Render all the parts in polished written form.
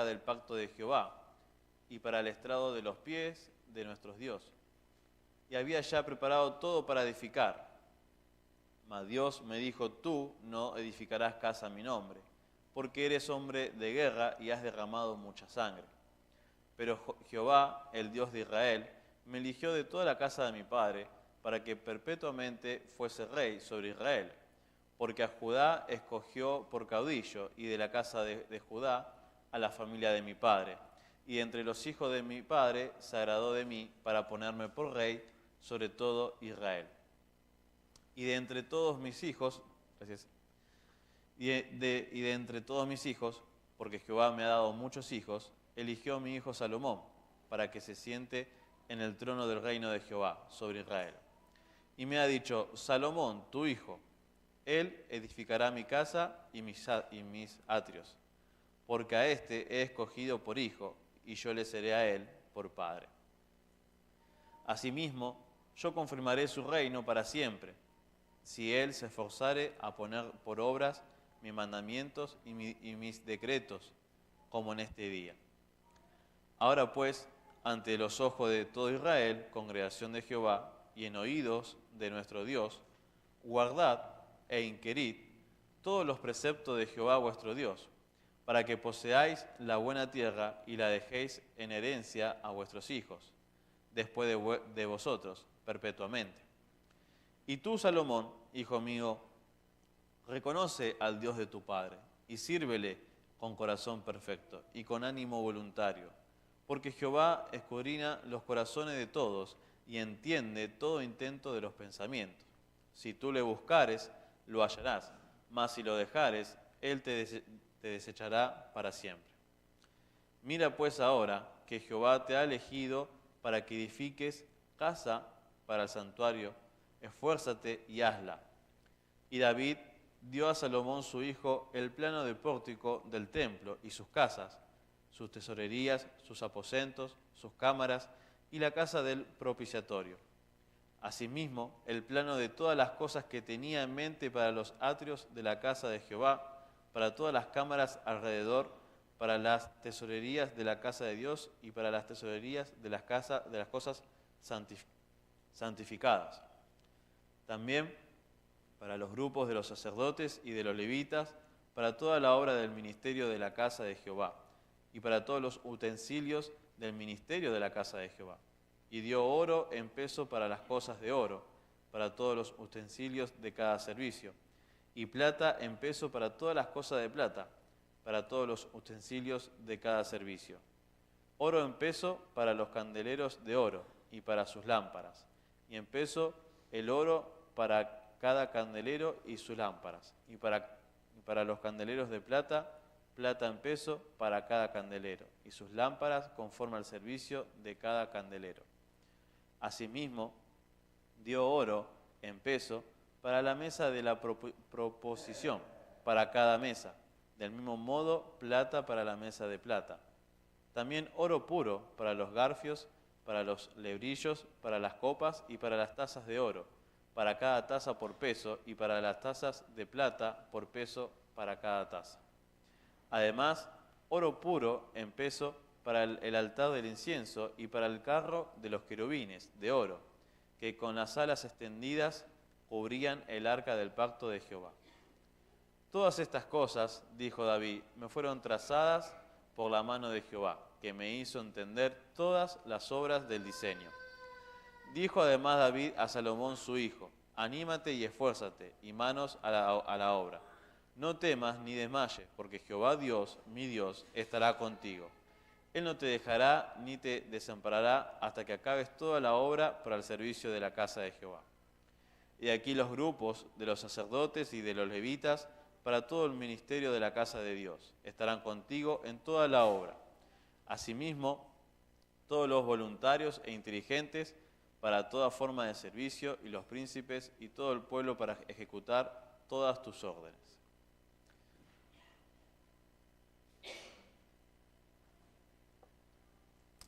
del pacto de Jehová, y para el estrado de los pies de nuestros dioses. Y había ya preparado todo para edificar. Mas Dios me dijo: tú no edificarás casa a mi nombre, porque eres hombre de guerra y has derramado mucha sangre. Pero Jehová, el Dios de Israel, me eligió de toda la casa de mi padre, para que perpetuamente fuese rey sobre Israel. Porque a Judá escogió por caudillo, y de la casa de Judá a la familia de mi padre. Y entre los hijos de mi padre se agradó de mí para ponerme por rey sobre todo Israel. Y de entre todos mis hijos, gracias, y de entre todos mis hijos, porque Jehová me ha dado muchos hijos, eligió a mi hijo Salomón, para que se siente en el trono del reino de Jehová sobre Israel. Y me ha dicho: Salomón, tu hijo, él edificará mi casa y mis atrios, porque a éste he escogido por hijo, y yo le seré a él por padre. Asimismo, yo confirmaré su reino para siempre, si él se esforzare a poner por obras mis mandamientos y mis decretos, como en este día. Ahora pues, ante los ojos de todo Israel, congregación de Jehová, y en oídos de nuestro Dios, guardad e inquirid todos los preceptos de Jehová vuestro Dios, para que poseáis la buena tierra y la dejéis en herencia a vuestros hijos, después de vosotros, perpetuamente. Y tú, Salomón, hijo mío, reconoce al Dios de tu padre, y sírvele con corazón perfecto y con ánimo voluntario, porque Jehová escudriña los corazones de todos y entiende todo intento de los pensamientos. Si tú le buscares, lo hallarás, mas si lo dejares, él te desechará para siempre. Mira pues ahora que Jehová te ha elegido para que edifiques casa para el santuario, esfuérzate y hazla. Y David dio a Salomón su hijo el plano del pórtico del templo y sus casas, sus tesorerías, sus aposentos, sus cámaras y la casa del propiciatorio. Asimismo, el plano de todas las cosas que tenía en mente para los atrios de la casa de Jehová, para todas las cámaras alrededor, para las tesorerías de la casa de Dios y para las tesorerías de las cosas santificadas. También para los grupos de los sacerdotes y de los levitas, para toda la obra del ministerio de la casa de Jehová, y para todos los utensilios del ministerio de la casa de Jehová. Y dio oro en peso para las cosas de oro, para todos los utensilios de cada servicio, y plata en peso para todas las cosas de plata, para todos los utensilios de cada servicio. Oro en peso para los candeleros de oro y para sus lámparas, y en peso el oro para cada candelero y sus lámparas, y para los candeleros de plata, plata en peso para cada candelero, y sus lámparas conforme al servicio de cada candelero. Asimismo, dio oro en peso para la mesa de la proposición, para cada mesa, del mismo modo plata para la mesa de plata. También oro puro para los garfios, para los lebrillos, para las copas y para las tazas de oro, para cada taza por peso, y para las tazas de plata por peso para cada taza. Además, oro puro en peso para el altar del incienso y para el carro de los querubines de oro, que con las alas extendidas cubrían el arca del pacto de Jehová. Todas estas cosas, dijo David, me fueron trazadas por la mano de Jehová, que me hizo entender todas las obras del diseño. Dijo además David a Salomón su hijo: anímate y esfuérzate, y manos a la obra. No temas ni desmayes, porque Jehová Dios, mi Dios, estará contigo. Él no te dejará ni te desamparará hasta que acabes toda la obra para el servicio de la casa de Jehová. Y aquí los grupos de los sacerdotes y de los levitas para todo el ministerio de la casa de Dios estarán contigo en toda la obra. Asimismo, todos los voluntarios e inteligentes para toda forma de servicio, y los príncipes y todo el pueblo para ejecutar todas tus órdenes.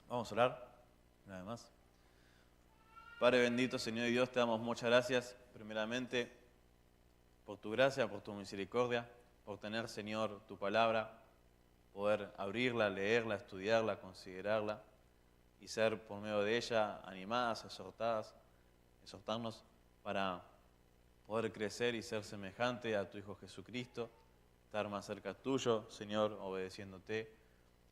Vamos a orar, nada más. Padre bendito, Señor y Dios, te damos muchas gracias, primeramente, por tu gracia, por tu misericordia, por tener, Señor, tu palabra, poder abrirla, leerla, estudiarla, considerarla y ser por medio de ella animadas, exhortarnos para poder crecer y ser semejante a tu Hijo Jesucristo, estar más cerca tuyo, Señor, obedeciéndote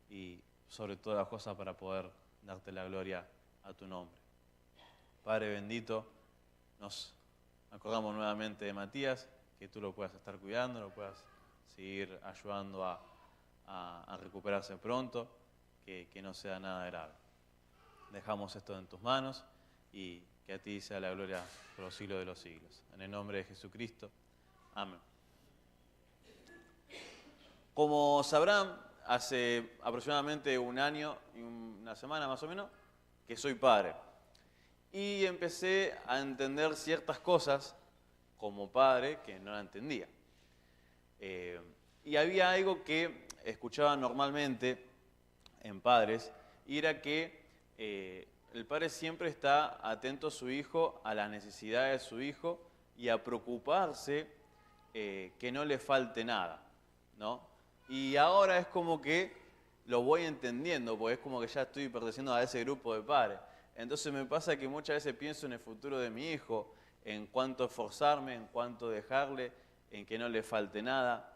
y sobre todas las cosas para poder darte la gloria a tu nombre. Padre bendito, nos acordamos nuevamente de Matías, que tú lo puedas estar cuidando, lo puedas seguir ayudando a recuperarse pronto, que no sea nada grave. Dejamos esto en tus manos y que a ti sea la gloria por los siglos de los siglos. En el nombre de Jesucristo. Amén. Como sabrán, hace aproximadamente un año y una semana más o menos, que soy padre. Y empecé a entender ciertas cosas como padre que no la entendía. Y había algo que escuchaba normalmente en padres, y era que el padre siempre está atento a su hijo, a las necesidades de su hijo, y a preocuparse que no le falte nada, ¿no? Y ahora es como que lo voy entendiendo, porque es como que ya estoy perteneciendo a ese grupo de padres. Entonces me pasa que muchas veces pienso en el futuro de mi hijo, en cuánto esforzarme, en cuánto dejarle, en que no le falte nada.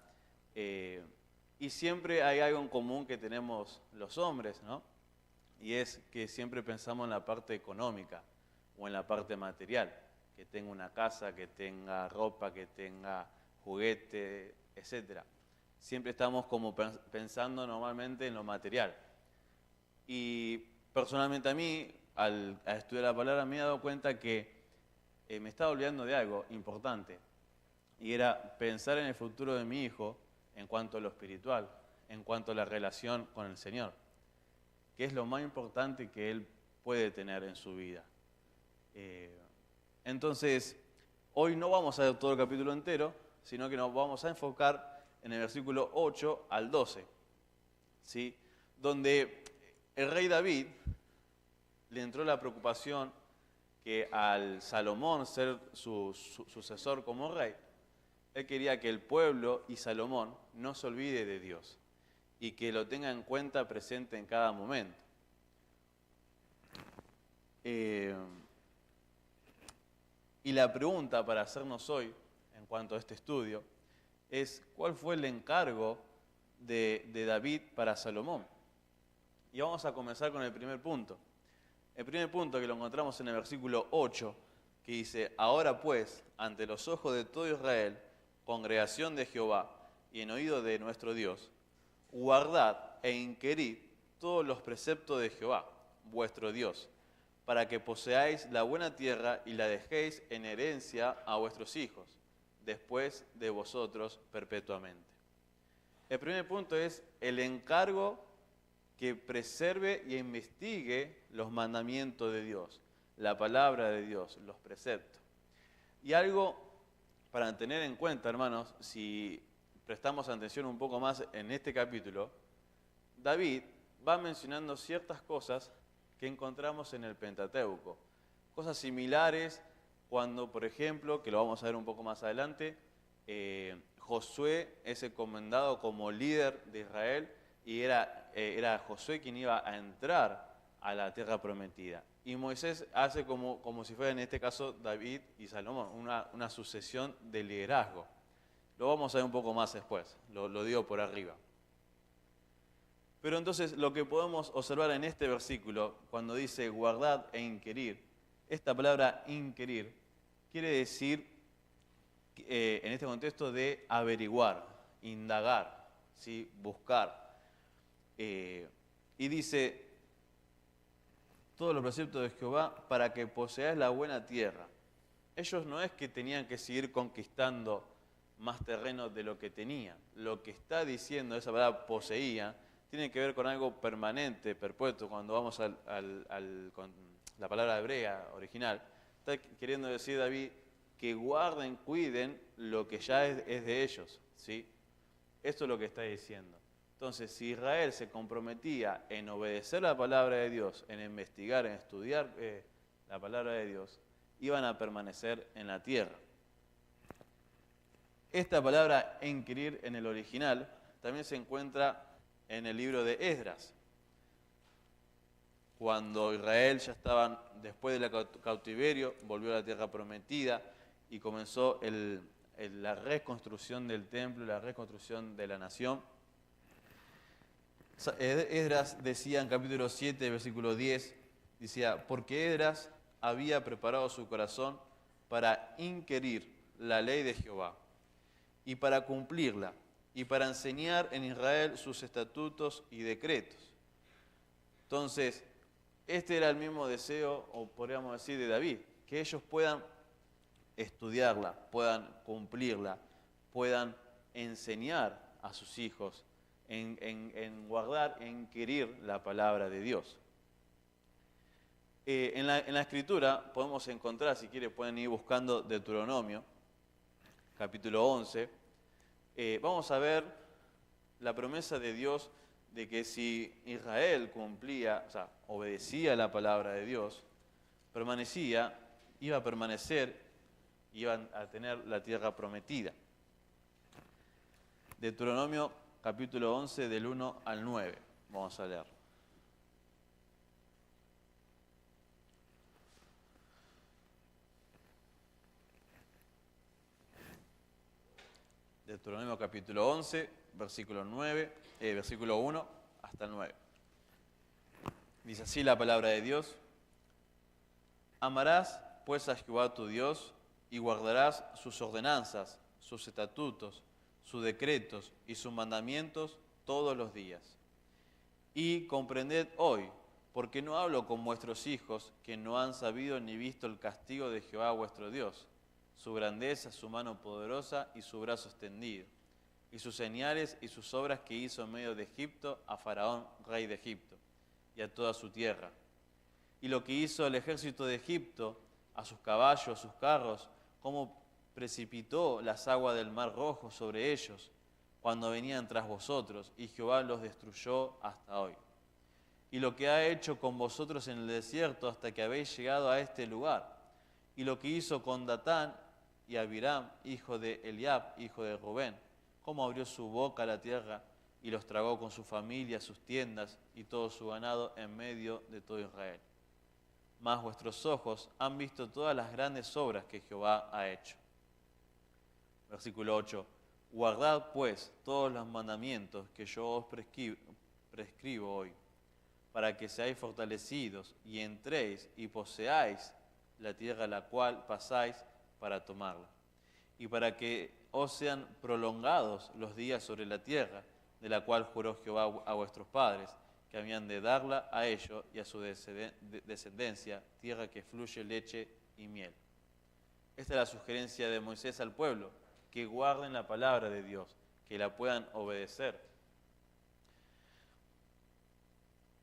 Y siempre hay algo en común que tenemos los hombres, ¿no? Y es que siempre pensamos en la parte económica o en la parte material, que tenga una casa, que tenga ropa, que tenga juguete, etc. Siempre estamos como pensando normalmente en lo material. Y personalmente a mí, al estudiar la palabra, me he dado cuenta que me estaba olvidando de algo importante. Y era pensar en el futuro de mi hijo en cuanto a lo espiritual, en cuanto a la relación con el Señor, que es lo más importante que él puede tener en su vida. Entonces, hoy no vamos a ver todo el capítulo entero, sino que nos vamos a enfocar en el versículo 8 al 12, ¿sí? Donde el rey David le entró la preocupación que al Salomón ser su sucesor como rey, él quería que el pueblo y Salomón no se olvide de Dios y que lo tenga en cuenta presente en cada momento. Y la pregunta para hacernos hoy, en cuanto a este estudio, es ¿cuál fue el encargo de David para Salomón? Y vamos a comenzar con el primer punto. El primer punto que lo encontramos en el versículo 8, que dice: ahora pues, ante los ojos de todo Israel, congregación de Jehová, y en oído de nuestro Dios, guardad e inquirid todos los preceptos de Jehová, vuestro Dios, para que poseáis la buena tierra y la dejéis en herencia a vuestros hijos, después de vosotros perpetuamente. El primer punto es el encargo que preserve y investigue los mandamientos de Dios, la palabra de Dios, los preceptos. Y algo para tener en cuenta, hermanos, si prestamos atención un poco más en este capítulo, David va mencionando ciertas cosas que encontramos en el Pentateuco. Cosas similares cuando, por ejemplo, que lo vamos a ver un poco más adelante, Josué es encomendado como líder de Israel y era Josué quien iba a entrar a la tierra prometida. Y Moisés hace como si fuera en este caso David y Salomón, una sucesión de liderazgo. Lo vamos a ver un poco más después, lo digo por arriba. Pero entonces lo que podemos observar en este versículo, cuando dice guardad e inquirir, esta palabra inquirir quiere decir, en este contexto, de averiguar, indagar, ¿sí? Buscar. Y dice, todos los preceptos de Jehová para que poseáis la buena tierra. Ellos no es que tenían que seguir conquistando más terreno de lo que tenían. Lo que está diciendo esa palabra poseía tiene que ver con algo permanente, perpetuo. Cuando vamos con la palabra hebrea original, está queriendo decir David que guarden, cuiden lo que ya es de ellos, ¿sí? Esto es lo que está diciendo. Entonces, si Israel se comprometía en obedecer la palabra de Dios, en investigar, en estudiar la palabra de Dios, iban a permanecer en la tierra. Esta palabra inquirir en el original también se encuentra en el libro de Esdras, cuando Israel ya estaban, después del cautiverio, volvió a la tierra prometida y comenzó la reconstrucción del templo, la reconstrucción de la nación. Esdras decía en capítulo 7, versículo 10, decía, porque Esdras había preparado su corazón para inquirir la ley de Jehová y para cumplirla y para enseñar en Israel sus estatutos y decretos. Entonces, este era el mismo deseo, o podríamos decir, de David, que ellos puedan estudiarla, puedan cumplirla, puedan enseñar a sus hijos en guardar, en inquirir la palabra de Dios. En la Escritura podemos encontrar, si quieren pueden ir buscando Deuteronomio, capítulo 11, vamos a ver la promesa de Dios de que si Israel cumplía, o sea, obedecía la palabra de Dios, permanecía, iba a permanecer, iban a tener la tierra prometida. Deuteronomio capítulo 11 del 1 al 9, vamos a leer. Deuteronomio capítulo 11, versículo 1 hasta el 9. Dice así la palabra de Dios: amarás pues a Jehová tu Dios y guardarás sus ordenanzas, sus estatutos, sus decretos y sus mandamientos todos los días. Y comprended hoy, porque no hablo con vuestros hijos que no han sabido ni visto el castigo de Jehová vuestro Dios, su grandeza, su mano poderosa y su brazo extendido, y sus señales y sus obras que hizo en medio de Egipto a Faraón, rey de Egipto, y a toda su tierra. Y lo que hizo el ejército de Egipto, a sus caballos, a sus carros, cómo precipitó las aguas del mar Rojo sobre ellos cuando venían tras vosotros, y Jehová los destruyó hasta hoy. Y lo que ha hecho con vosotros en el desierto hasta que habéis llegado a este lugar, y lo que hizo con Datán y Abiram, hijo de Eliab, hijo de Rubén, cómo abrió su boca a la tierra y los tragó con su familia, sus tiendas y todo su ganado en medio de todo Israel. Mas vuestros ojos han visto todas las grandes obras que Jehová ha hecho. Versículo 8. Guardad pues todos los mandamientos que yo os prescribo hoy, para que seáis fortalecidos y entréis y poseáis la tierra a la cual pasáis para tomarla, y para que os sean prolongados los días sobre la tierra, de la cual juró Jehová a vuestros padres, que habían de darla a ellos y a su descendencia, tierra que fluye leche y miel. Esta es la sugerencia de Moisés al pueblo, que guarden la palabra de Dios, que la puedan obedecer.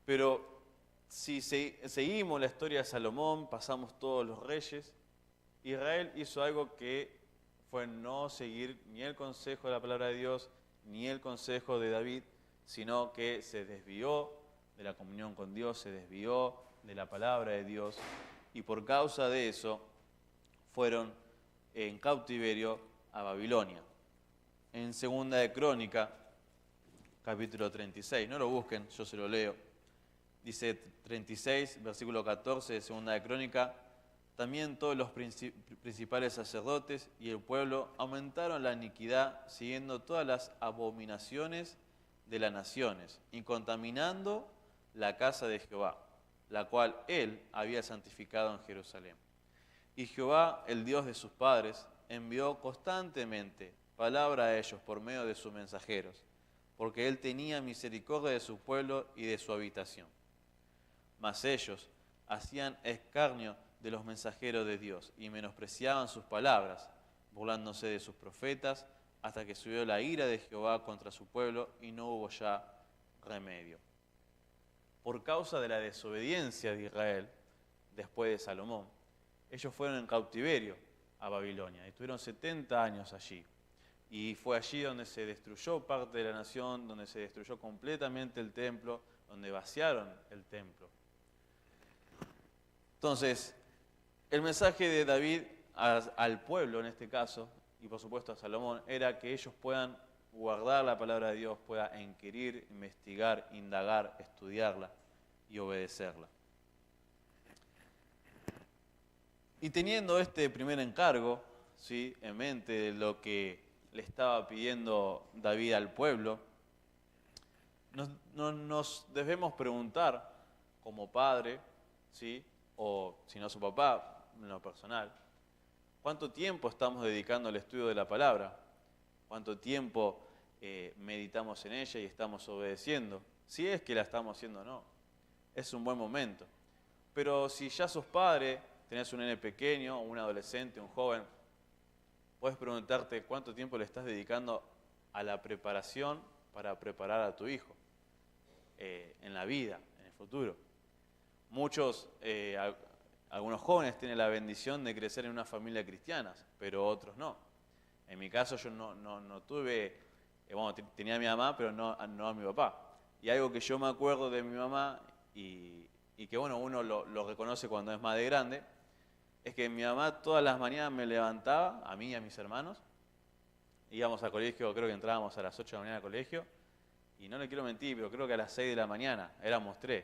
Pero si seguimos la historia de Salomón, pasamos todos los reyes, Israel hizo algo que fue no seguir ni el consejo de la palabra de Dios, ni el consejo de David, sino que se desvió de la comunión con Dios, se desvió de la palabra de Dios, y por causa de eso fueron en cautiverio a Babilonia. En Segunda de Crónica, capítulo 36, no lo busquen, yo se lo leo. Dice 36, versículo 14 de Segunda de Crónica: también todos los principales sacerdotes y el pueblo aumentaron la iniquidad, siguiendo todas las abominaciones de las naciones, y contaminando la casa de Jehová, la cual él había santificado en Jerusalén. Y Jehová, el Dios de sus padres, envió constantemente palabra a ellos por medio de sus mensajeros, porque él tenía misericordia de su pueblo y de su habitación. Mas ellos hacían escarnio de los mensajeros de Dios y menospreciaban sus palabras, burlándose de sus profetas, hasta que subió la ira de Jehová contra su pueblo y no hubo ya remedio. Por causa de la desobediencia de Israel, después de Salomón, ellos fueron en cautiverio a Babilonia y estuvieron 70 años allí. Y fue allí donde se destruyó parte de la nación, donde se destruyó completamente el templo, donde vaciaron el templo. Entonces, el mensaje de David al pueblo en este caso, y por supuesto a Salomón, era que ellos puedan guardar la palabra de Dios, pueda inquirir, investigar, indagar, estudiarla y obedecerla. Y teniendo este primer encargo, ¿sí?, en mente de lo que le estaba pidiendo David al pueblo, nos debemos preguntar como padre, ¿sí?, o si no su papá, en lo personal, ¿cuánto tiempo estamos dedicando al estudio de la palabra? ¿Cuánto tiempo meditamos en ella y estamos obedeciendo? Si es que la estamos haciendo o no, es un buen momento. Pero si ya sos padre, tenés un nene pequeño, un adolescente, un joven, puedes preguntarte cuánto tiempo le estás dedicando a la preparación para preparar a tu hijo en la vida, en el futuro. Muchos, algunos jóvenes tienen la bendición de crecer en una familia cristiana, pero otros no. En mi caso yo no tuve, tenía a mi mamá, pero no a mi papá. Y algo que yo me acuerdo de mi mamá y que bueno, uno lo reconoce cuando es más de grande, es que mi mamá todas las mañanas me levantaba, a mí y a mis hermanos, íbamos al colegio, creo que entrábamos a las 8 de la mañana al colegio, y no le quiero mentir, pero creo que a las 6 de la mañana, éramos 3,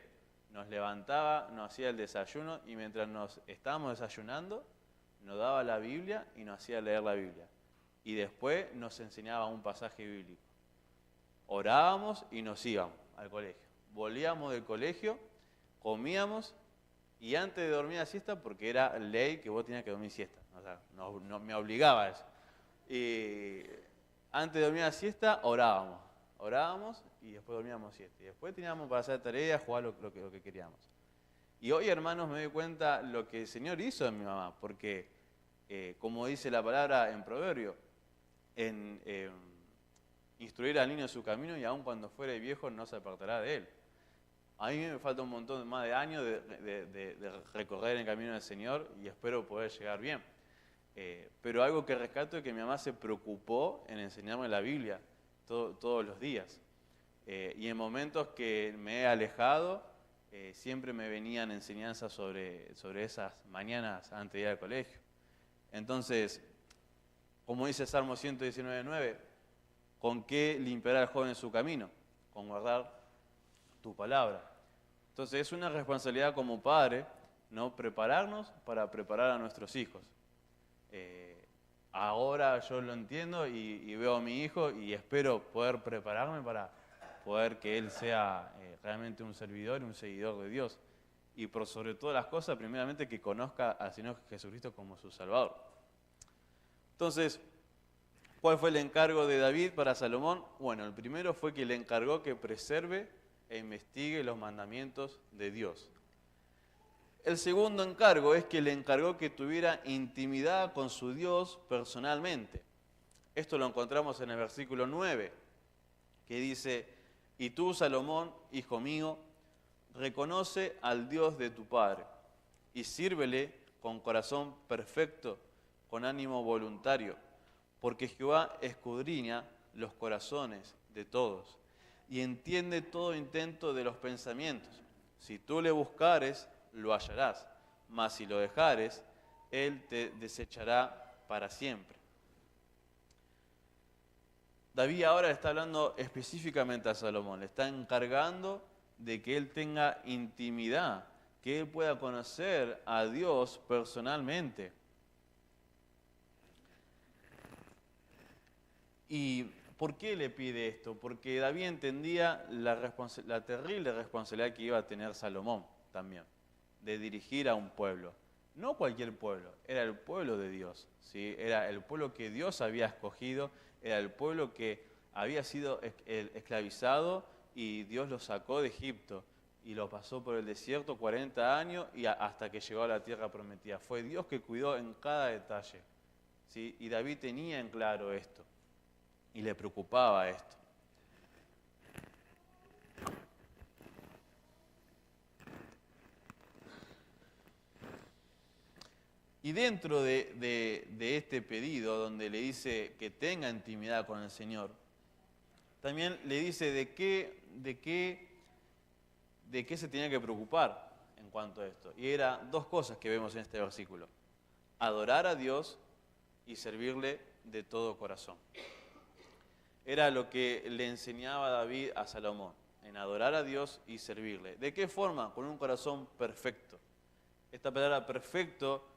nos levantaba, nos hacía el desayuno, y mientras nos estábamos desayunando, nos daba la Biblia y nos hacía leer la Biblia. Y después nos enseñaba un pasaje bíblico. Orábamos y nos íbamos al colegio. Volvíamos del colegio, comíamos, y antes de dormir la siesta, porque era ley que vos tenías que dormir siesta, o sea, no me obligaba a eso. Y antes de dormir la siesta, orábamos y después dormíamos siesta. Y después teníamos para hacer tareas, jugar lo que queríamos. Y hoy, hermanos, me doy cuenta lo que el Señor hizo en mi mamá, porque, como dice la palabra en Proverbio, instruir al niño en su camino y aun cuando fuere viejo no se apartará de él. A mí me falta un montón más de años de recorrer el camino del Señor y espero poder llegar bien. Pero algo que rescato es que mi mamá se preocupó en enseñarme la Biblia todos los días. Y en momentos que me he alejado, siempre me venían enseñanzas sobre esas mañanas antes de ir al colegio. Entonces, como dice Salmo 119:9, ¿con qué limpiará el joven su camino? Con guardar tu palabra. Entonces es una responsabilidad como padre, ¿no?, prepararnos para preparar a nuestros hijos. Ahora yo lo entiendo y veo a mi hijo y espero poder prepararme para poder que él sea realmente un servidor y un seguidor de Dios. Y por sobre todas las cosas, primeramente que conozca al Señor Jesucristo como su Salvador. Entonces, ¿cuál fue el encargo de David para Salomón? Bueno, el primero fue que le encargó que preserve e investigue los mandamientos de Dios. El segundo encargo es que le encargó que tuviera intimidad con su Dios personalmente. Esto lo encontramos en el versículo 9, que dice: y tú, Salomón, hijo mío, reconoce al Dios de tu Padre y sírvele con corazón perfecto, con ánimo voluntario, porque Jehová escudriña los corazones de todos y entiende todo intento de los pensamientos. Si tú le buscares, lo hallarás, mas si lo dejares, él te desechará para siempre. David ahora le está hablando específicamente a Salomón, le está encargando de que él tenga intimidad, que él pueda conocer a Dios personalmente. ¿Y por qué le pide esto? Porque David entendía la terrible responsabilidad que iba a tener Salomón también, de dirigir a un pueblo. No cualquier pueblo, era el pueblo de Dios, ¿sí? Era el pueblo que Dios había escogido, era el pueblo que había sido esclavizado y Dios lo sacó de Egipto y lo pasó por el desierto 40 años y hasta que llegó a la tierra prometida. Fue Dios que cuidó en cada detalle, ¿sí? Y David tenía en claro esto y le preocupaba esto. Y dentro de este pedido, donde le dice que tenga intimidad con el Señor, también le dice de qué se tenía que preocupar en cuanto a esto. Y eran dos cosas que vemos en este versículo: adorar a Dios y servirle de todo corazón. era lo que le enseñaba David a Salomón, en adorar a Dios y servirle. ¿De qué forma? Con un corazón perfecto. Esta palabra perfecto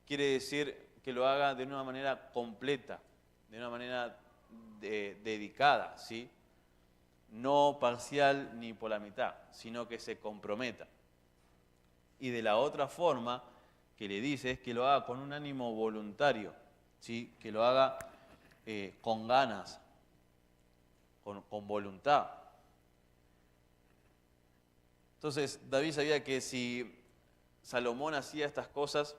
quiere decir que lo haga de una manera completa, de una manera dedicada, ¿sí? No parcial ni por la mitad, sino que se comprometa. Y de la otra forma que le dice es que lo haga con un ánimo voluntario, ¿sí? Que lo haga con ganas, con voluntad. Entonces David sabía que si Salomón hacía estas cosas,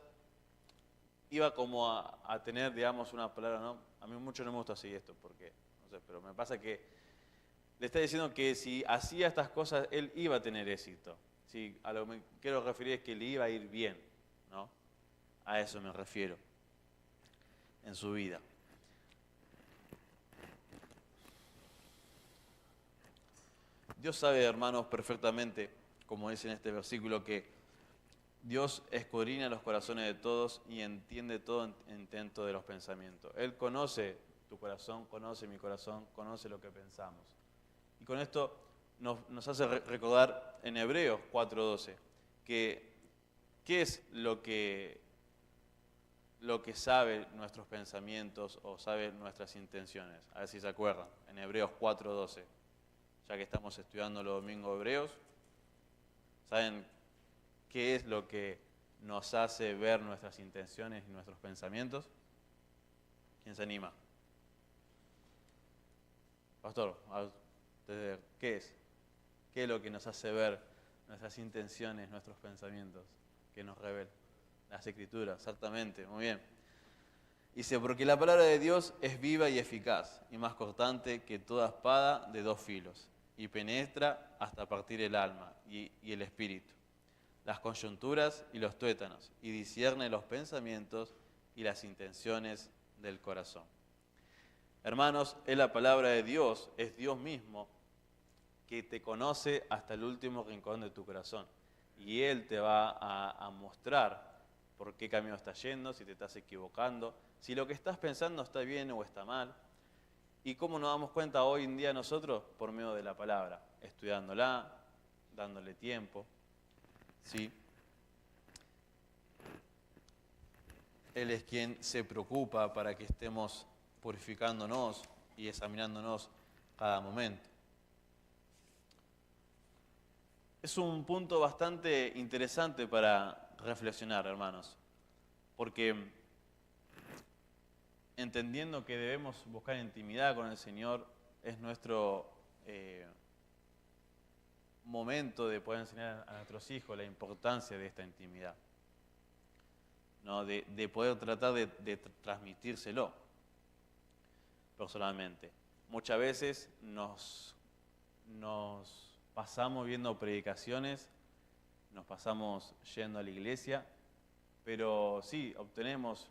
iba como a tener, digamos, una palabra, ¿no? A mí mucho no me gusta así esto, porque, no sé, pero me pasa que le está diciendo que si hacía estas cosas, él iba a tener éxito. ¿Sí? A lo que me quiero referir es que le iba a ir bien, ¿no? A eso me refiero, en su vida. Dios sabe, hermanos, perfectamente, como dice en este versículo, que Dios escudriña los corazones de todos y entiende todo intento de los pensamientos. Él conoce tu corazón, conoce mi corazón, conoce lo que pensamos. Y con esto nos hace recordar en Hebreos 4:12, que ¿qué es lo que sabe nuestros pensamientos o sabe nuestras intenciones? A ver si se acuerdan, en Hebreos 4:12, ya que estamos estudiando los domingos hebreos, ¿saben qué es lo que nos hace ver nuestras intenciones y nuestros pensamientos? ¿Quién se anima? Pastor, ¿qué es? ¿Qué es lo que nos hace ver nuestras intenciones, nuestros pensamientos? ¿Qué nos revela? Las Escrituras, exactamente, muy bien. Dice, porque la palabra de Dios es viva y eficaz, y más cortante que toda espada de dos filos, y penetra hasta partir el alma y el espíritu, las coyunturas y los tuétanos, y discierne los pensamientos y las intenciones del corazón. Hermanos, es la palabra de Dios, es Dios mismo, que te conoce hasta el último rincón de tu corazón. Y Él te va a mostrar por qué camino estás yendo, si te estás equivocando, si lo que estás pensando está bien o está mal. ¿Y cómo nos damos cuenta hoy en día nosotros? Por medio de la palabra, estudiándola, dándole tiempo, ¿sí? Él es quien se preocupa para que estemos purificándonos y examinándonos cada momento. Es un punto bastante interesante para reflexionar, hermanos, porque entendiendo que debemos buscar intimidad con el Señor, es nuestro momento de poder enseñar a nuestros hijos la importancia de esta intimidad, ¿no? De poder tratar de transmitírselo personalmente. Muchas veces nos pasamos viendo predicaciones, nos pasamos yendo a la iglesia, pero sí, obtenemos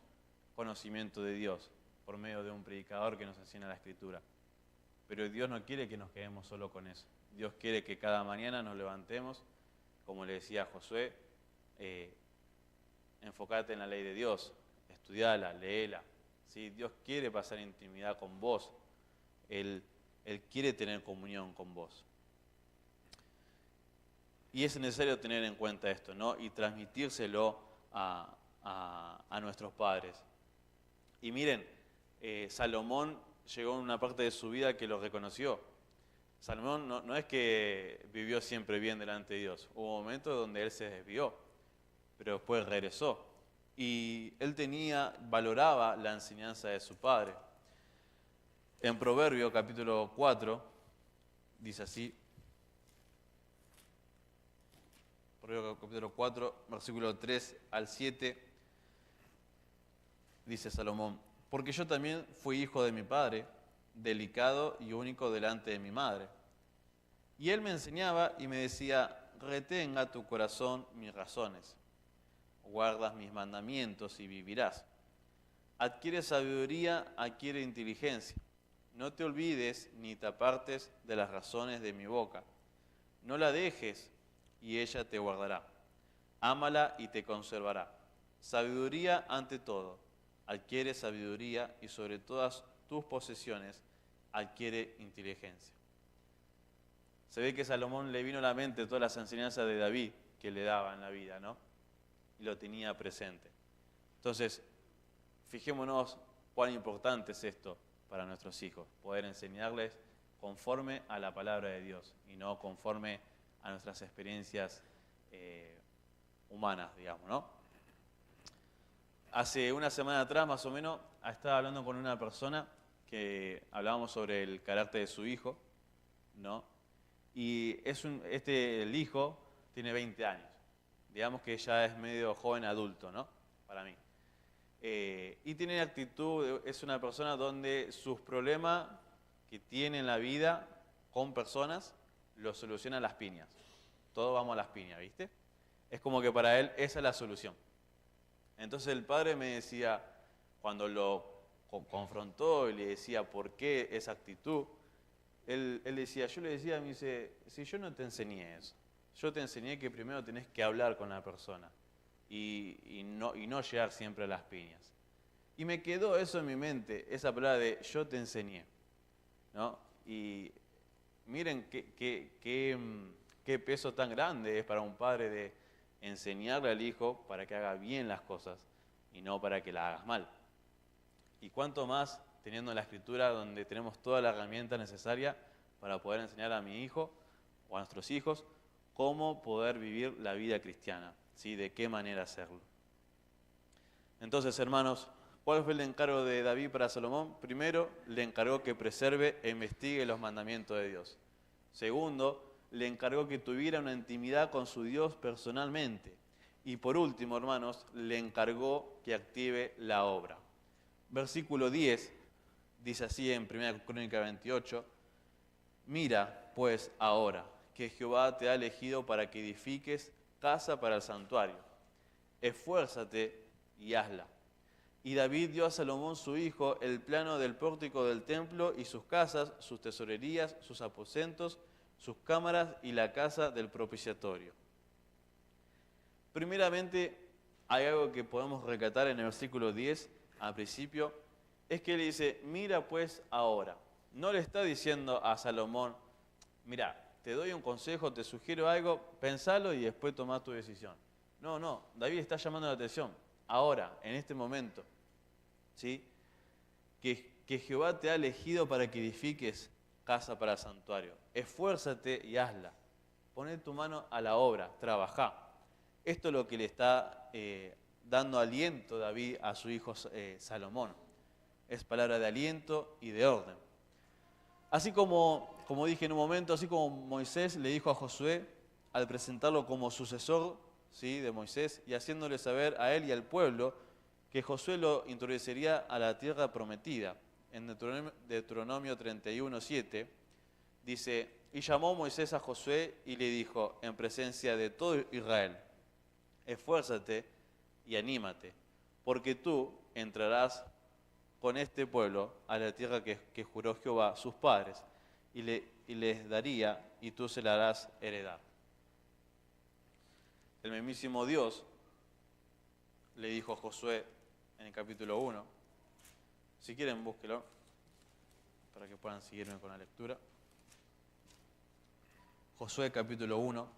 conocimiento de Dios por medio de un predicador que nos enseña la Escritura. Pero Dios no quiere que nos quedemos solo con eso. Dios quiere que cada mañana nos levantemos, como le decía a Josué, enfócate en la ley de Dios, estudiala, léela. ¿Sí? Dios quiere pasar intimidad con vos, Él quiere tener comunión con vos. Y es necesario tener en cuenta esto, ¿no? Y transmitírselo a nuestros padres. Y miren, Salomón llegó en una parte de su vida que lo reconoció. Salomón no es que vivió siempre bien delante de Dios. Hubo momentos donde él se desvió, pero después regresó. Y él valoraba la enseñanza de su padre. En Proverbio capítulo 4, dice así, Proverbio capítulo 4, versículo 3 al 7, dice Salomón, porque yo también fui hijo de mi padre, delicado y único delante de mi madre. Y él me enseñaba y me decía, retenga tu corazón mis razones, guardas mis mandamientos y vivirás. Adquiere sabiduría, adquiere inteligencia. No te olvides ni te apartes de las razones de mi boca. No la dejes y ella te guardará. Ámala y te conservará. Sabiduría ante todo. Adquiere sabiduría y sobre todas tus posesiones adquiere inteligencia. Se ve que Salomón le vino a la mente todas las enseñanzas de David que le daba en la vida, ¿no? Y lo tenía presente. Entonces, fijémonos cuán importante es esto para nuestros hijos, poder enseñarles conforme a la palabra de Dios y no conforme a nuestras experiencias humanas, digamos, ¿no? Hace una semana atrás, más o menos, estaba hablando con una persona que hablábamos sobre el carácter de su hijo, ¿no? Y el hijo tiene 20 años. Digamos que ya es medio joven adulto, ¿no? Para mí. Y tiene actitud, es una persona donde sus problemas que tiene en la vida con personas los soluciona a las piñas. Todos vamos a las piñas, ¿viste? Es como que para él esa es la solución. Entonces el padre me decía, cuando lo confrontó y le decía por qué esa actitud, él decía, yo le decía, me dice, si yo no te enseñé eso, yo te enseñé que primero tenés que hablar con la persona y no llegar siempre a las piñas. Y me quedó eso en mi mente, esa palabra de yo te enseñé, ¿no? Y miren qué peso tan grande es para un padre de enseñarle al hijo para que haga bien las cosas y no para que las hagas mal. Y cuánto más teniendo la Escritura donde tenemos toda la herramienta necesaria para poder enseñar a mi hijo o a nuestros hijos cómo poder vivir la vida cristiana, ¿sí? De qué manera hacerlo. Entonces, hermanos, ¿cuál fue el encargo de David para Salomón? Primero, le encargó que preserve e investigue los mandamientos de Dios. Segundo, le encargó que tuviera una intimidad con su Dios personalmente. Y por último, hermanos, le encargó que active la obra. Versículo 10 dice así en 1 Crónica 28, mira, pues, ahora que Jehová te ha elegido para que edifiques casa para el santuario. Esfuérzate y hazla. Y David dio a Salomón su hijo el plano del pórtico del templo y sus casas, sus tesorerías, sus aposentos, sus cámaras y la casa del propiciatorio. Primeramente, hay algo que podemos rescatar en el versículo 10, al principio, es que él dice, mira pues ahora. No le está diciendo a Salomón, mira, te doy un consejo, te sugiero algo, pensalo y después toma tu decisión. No, David está llamando la atención, ahora, en este momento, ¿sí? Que Jehová te ha elegido para que edifiques casa para el santuario. Esfuérzate y hazla. Poné tu mano a la obra, trabajá. Esto es lo que le está dando aliento David a su hijo Salomón. Es palabra de aliento y de orden. Así como dije en un momento, así como Moisés le dijo a Josué al presentarlo como sucesor, ¿sí? De Moisés y haciéndole saber a él y al pueblo que Josué lo introduciría a la tierra prometida. En Deuteronomio 31:7 dice, y llamó Moisés a Josué y le dijo en presencia de todo Israel, esfuérzate y anímate, porque tú entrarás con este pueblo a la tierra que juró Jehová sus padres, y les daría, y tú se la harás heredar. El mismísimo Dios le dijo a Josué en el capítulo 1, si quieren búsquelo, para que puedan seguirme con la lectura. Josué capítulo 1,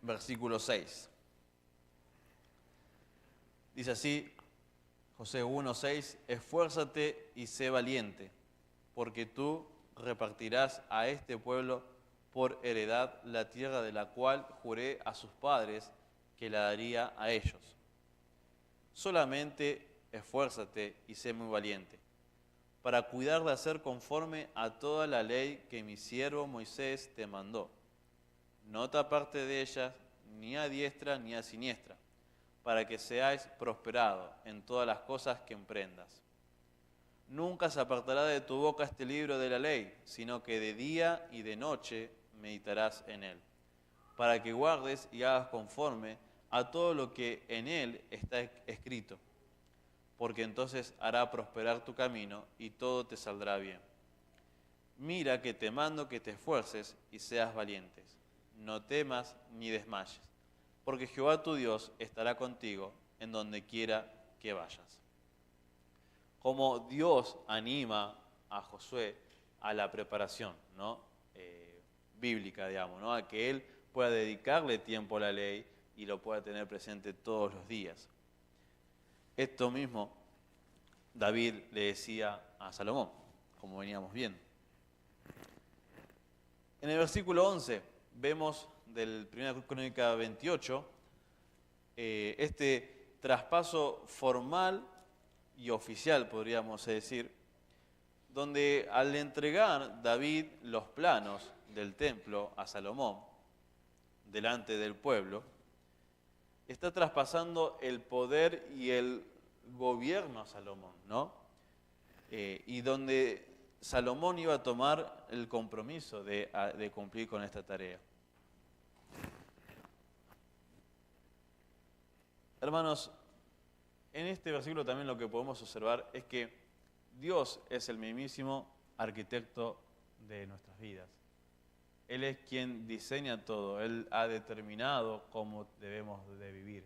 versículo 6. Dice así, Josué 1:6, esfuérzate y sé valiente, porque tú repartirás a este pueblo por heredad la tierra de la cual juré a sus padres que la daría a ellos. Solamente esfuérzate y sé muy valiente, para cuidar de hacer conforme a toda la ley que mi siervo Moisés te mandó. No te apartes de ella ni a diestra ni a siniestra, para que seáis prosperados en todas las cosas que emprendas. Nunca se apartará de tu boca este libro de la ley, sino que de día y de noche meditarás en él, para que guardes y hagas conforme a todo lo que en él está escrito, porque entonces hará prosperar tu camino y todo te saldrá bien. Mira que te mando que te esfuerces y seas valientes. No temas ni desmayes, porque Jehová tu Dios estará contigo en donde quiera que vayas. Como Dios anima a Josué a la preparación, ¿no? Bíblica, digamos, ¿no? A que él pueda dedicarle tiempo a la ley y lo pueda tener presente todos los días. Esto mismo David le decía a Salomón, como veníamos viendo. En el versículo 11 vemos del 1 Crónica 28 este traspaso formal y oficial, podríamos decir, donde al entregar David los planos del templo a Salomón, delante del pueblo, está traspasando el poder y el gobierno a Salomón, ¿no? Y donde Salomón iba a tomar el compromiso de cumplir con esta tarea. Hermanos, en este versículo también lo que podemos observar es que Dios es el mismísimo arquitecto de nuestras vidas. Él es quien diseña todo, Él ha determinado cómo debemos de vivir.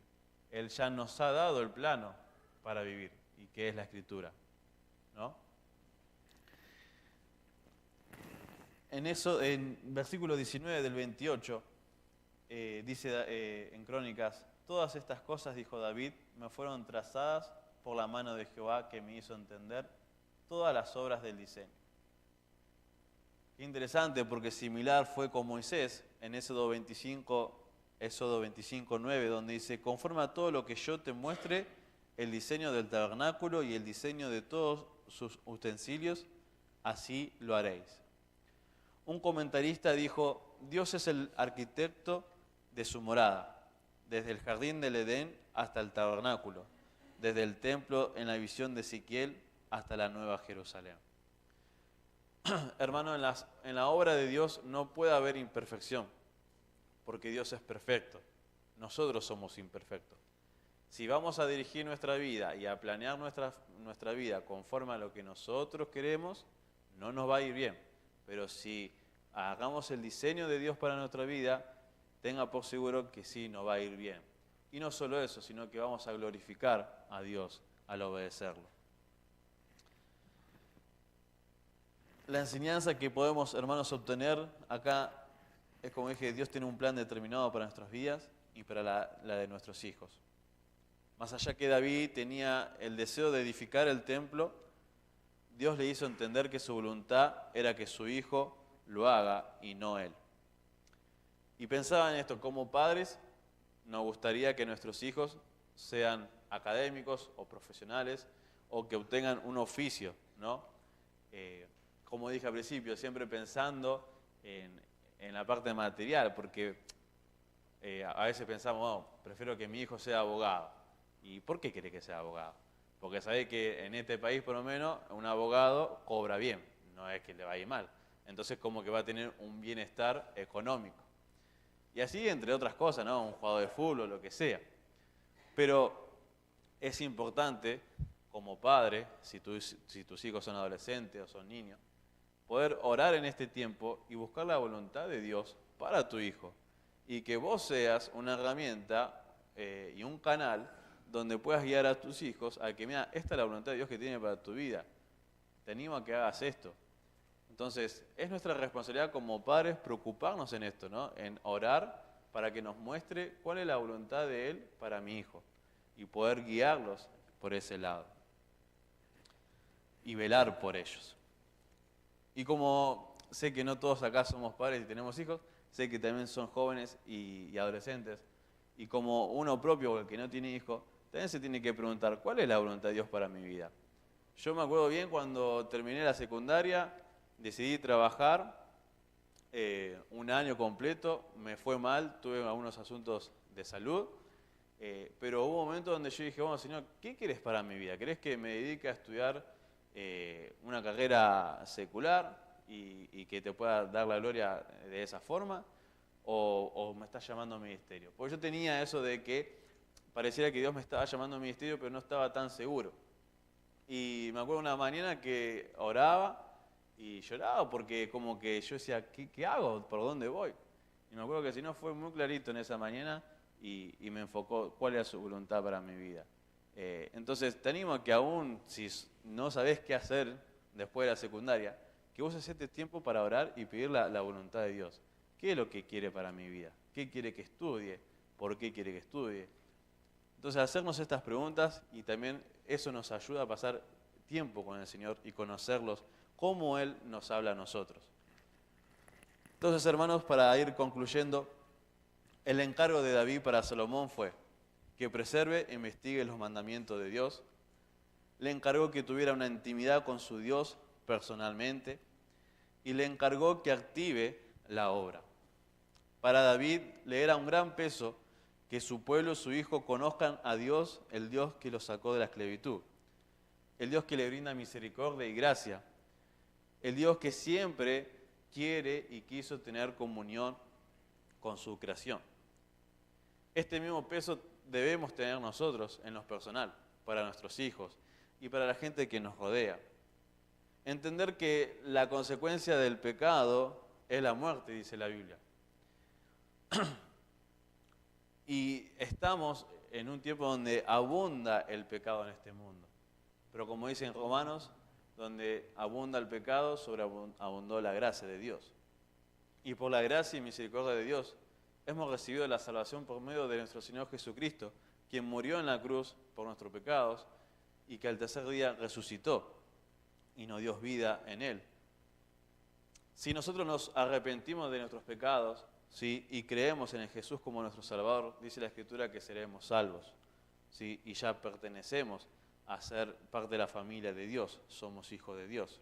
Él ya nos ha dado el plano para vivir, y que es la Escritura, ¿no? En versículo 19 del 28, dice en Crónicas, todas estas cosas, dijo David, me fueron trazadas por la mano de Jehová que me hizo entender todas las obras del diseño. Qué interesante, porque similar fue con Moisés en Éxodo 25:9, donde dice, conforme a todo lo que yo te muestre, el diseño del tabernáculo y el diseño de todos sus utensilios, así lo haréis. Un comentarista dijo, Dios es el arquitecto de su morada, desde el jardín del Edén hasta el tabernáculo, desde el templo en la visión de Ezequiel hasta la nueva Jerusalén. Hermano, en la obra de Dios no puede haber imperfección, porque Dios es perfecto. Nosotros somos imperfectos. Si vamos a dirigir nuestra vida y a planear nuestra vida conforme a lo que nosotros queremos, no nos va a ir bien. Pero si hagamos el diseño de Dios para nuestra vida, tenga por seguro que sí nos va a ir bien. Y no solo eso, sino que vamos a glorificar a Dios al obedecerlo. La enseñanza que podemos, hermanos, obtener acá es, como dije, Dios tiene un plan determinado para nuestras vidas y para la de nuestros hijos. Más allá que David tenía el deseo de edificar el templo, Dios le hizo entender que su voluntad era que su hijo lo haga y no él. Y pensaba en esto, como padres, nos gustaría que nuestros hijos sean académicos o profesionales o que obtengan un oficio, ¿no? Como dije al principio, siempre pensando en la parte material, porque a veces pensamos, oh, prefiero que mi hijo sea abogado. ¿Y por qué quiere que sea abogado? Porque sabe que en este país, por lo menos, un abogado cobra bien, no es que le va a ir mal. Entonces, como que va a tener un bienestar económico. Y así, entre otras cosas, ¿no? Un jugador de fútbol o lo que sea. Pero es importante, como padre, si tus hijos son adolescentes o son niños, poder orar en este tiempo y buscar la voluntad de Dios para tu hijo. Y que vos seas una herramienta y un canal donde puedas guiar a tus hijos a que, mira, esta es la voluntad de Dios que tiene para tu vida. Te animo a que hagas esto. Entonces, es nuestra responsabilidad como padres preocuparnos en esto, ¿no? En orar para que nos muestre cuál es la voluntad de Él para mi hijo y poder guiarlos por ese lado y velar por ellos. Y como sé que no todos acá somos padres y tenemos hijos, sé que también son jóvenes y adolescentes, y como uno propio o el que no tiene hijos, también se tiene que preguntar, ¿cuál es la voluntad de Dios para mi vida? Yo me acuerdo bien cuando terminé la secundaria, decidí trabajar un año completo, me fue mal, tuve algunos asuntos de salud, pero hubo un momento donde yo dije, bueno, Señor, ¿qué quieres para mi vida? ¿Querés que me dedique a estudiar una carrera secular y que te pueda dar la gloria de esa forma? ¿O me estás llamando a ministerio? Porque yo tenía eso de que pareciera que Dios me estaba llamando a ministerio, pero no estaba tan seguro. Y me acuerdo una mañana que oraba y lloraba porque como que yo decía, ¿qué hago? ¿Por dónde voy? Y me acuerdo que el Señor fue muy clarito en esa mañana y me enfocó cuál era su voluntad para mi vida. Entonces te animo a que aún si no sabes qué hacer después de la secundaria, que uses este tiempo para orar y pedir la voluntad de Dios. ¿Qué es lo que quiere para mi vida? ¿Qué quiere que estudie? ¿Por qué quiere que estudie? Entonces hacernos estas preguntas y también eso nos ayuda a pasar tiempo con el Señor y conocerlos, cómo Él nos habla a nosotros. Entonces, hermanos, para ir concluyendo, el encargo de David para Salomón fue que preserve e investigue los mandamientos de Dios. Le encargó que tuviera una intimidad con su Dios personalmente y le encargó que active la obra. Para David le era un gran peso que su pueblo, su hijo, conozcan a Dios, el Dios que los sacó de la esclavitud, el Dios que le brinda misericordia y gracia, el Dios que siempre quiere y quiso tener comunión con su creación. Este mismo peso debemos tener nosotros en lo personal, para nuestros hijos y para la gente que nos rodea. Entender que la consecuencia del pecado es la muerte, dice la Biblia. Y estamos en un tiempo donde abunda el pecado en este mundo. Pero como dice en Romanos, donde abunda el pecado, sobreabundó la gracia de Dios. Y por la gracia y misericordia de Dios, hemos recibido la salvación por medio de nuestro Señor Jesucristo, quien murió en la cruz por nuestros pecados y que al tercer día resucitó y nos dio vida en Él. Si nosotros nos arrepentimos de nuestros pecados, ¿sí?, y creemos en Jesús como nuestro Salvador, dice la Escritura que seremos salvos, ¿sí?, y ya pertenecemos a ser parte de la familia de Dios, somos hijos de Dios.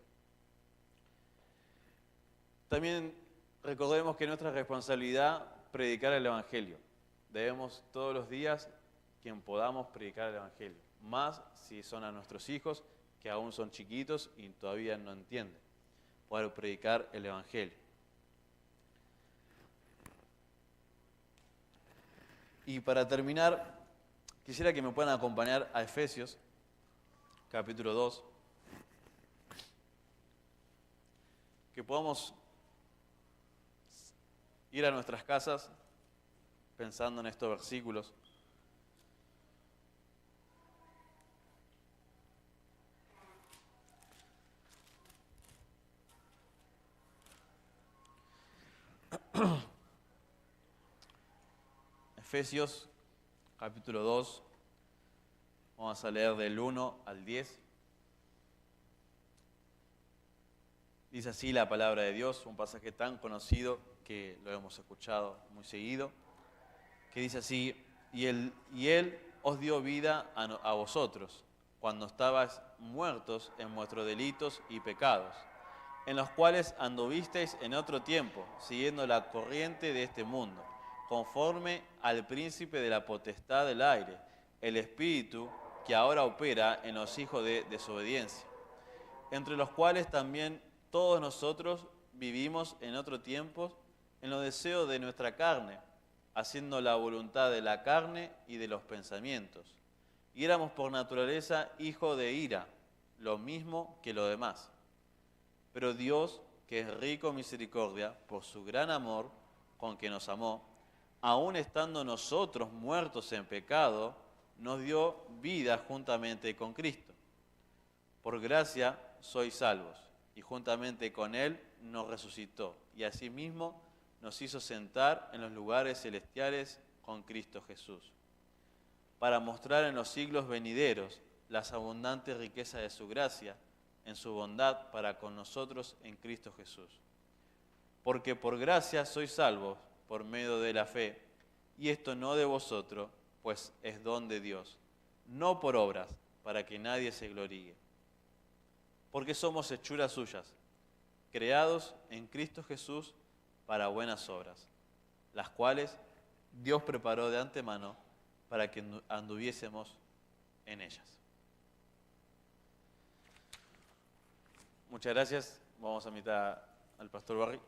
También recordemos que nuestra responsabilidad predicar el Evangelio. Debemos todos los días, quien podamos, predicar el Evangelio. Más si son a nuestros hijos, que aún son chiquitos y todavía no entienden. Poder predicar el Evangelio. Y para terminar, quisiera que me puedan acompañar a Efesios, capítulo 2. Que podamos ir a nuestras casas pensando en estos versículos. Efesios, capítulo 2, vamos a leer del 1 al 10. Dice así la palabra de Dios, un pasaje tan conocido que lo hemos escuchado muy seguido, que dice así: y él os dio vida a vosotros, cuando estabais muertos en vuestros delitos y pecados, en los cuales anduvisteis en otro tiempo, siguiendo la corriente de este mundo, conforme al príncipe de la potestad del aire, el espíritu que ahora opera en los hijos de desobediencia, entre los cuales también todos nosotros vivimos en otro tiempo en los deseos de nuestra carne, haciendo la voluntad de la carne y de los pensamientos. Y éramos por naturaleza hijos de ira, lo mismo que los demás. Pero Dios, que es rico en misericordia, por su gran amor con que nos amó, aun estando nosotros muertos en pecado, nos dio vida juntamente con Cristo. Por gracia sois salvos, y juntamente con Él nos resucitó, y asimismo nos hizo sentar en los lugares celestiales con Cristo Jesús, para mostrar en los siglos venideros las abundantes riquezas de su gracia, en su bondad para con nosotros en Cristo Jesús. Porque por gracia sois salvos por medio de la fe, y esto no de vosotros, pues es don de Dios, no por obras, para que nadie se gloríe. Porque somos hechuras suyas, creados en Cristo Jesús para buenas obras, las cuales Dios preparó de antemano para que anduviésemos en ellas. Muchas gracias. Vamos a invitar al pastor Barry.